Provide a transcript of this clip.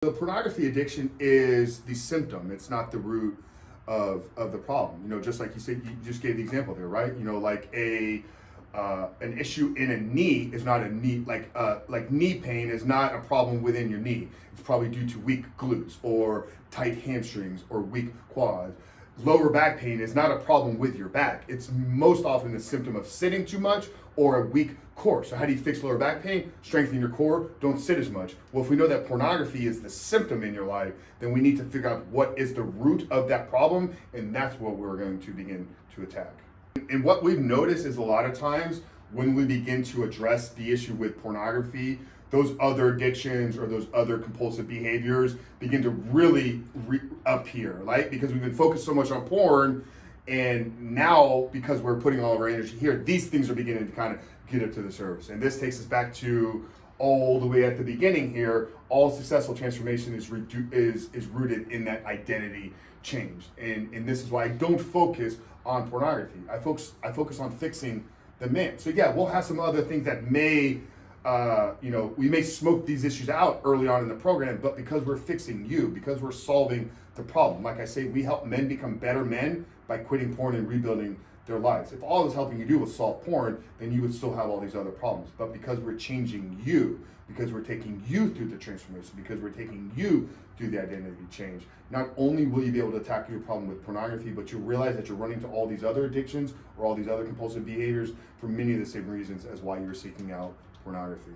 The pornography addiction is the symptom. It's not the root of the problem. Just like you said, you just gave the example there, right? Like an issue in a knee is not a knee, like knee pain is not a problem within your knee. It's probably due to weak glutes or tight hamstrings or weak quads. Lower back pain is not a problem with your back. It's most often a symptom of sitting too much or a weak core. So how do you fix lower back pain? Strengthen your core, don't sit as much. Well, if we know that pornography is the symptom in your life, then we need to figure out what is the root of that problem, and that's what we're going to begin to attack. And what we've noticed is a lot of times when we begin to address the issue with pornography, those other addictions or those other compulsive behaviors begin to really appear, right? Because we've been focused so much on porn, and now because we're putting all of our energy here, these things are beginning to kind of get up to the surface. And this takes us back to all the way at the beginning here. All successful transformation is rooted in that identity change. And this is why I don't focus on pornography. I focus on fixing the man. So yeah, we'll have some other things that may we may smoke these issues out early on in the program, but because we're fixing you, because we're solving the problem, like I say, we help men become better men by quitting porn and rebuilding their lives. If all it's helping you do was solve porn, then you would still have all these other problems. But because we're changing you, because we're taking you through the transformation, because we're taking you through the identity change, not only will you be able to tackle your problem with pornography, but you'll realize that you're running to all these other addictions or all these other compulsive behaviors for many of the same reasons as why you're seeking out pornography.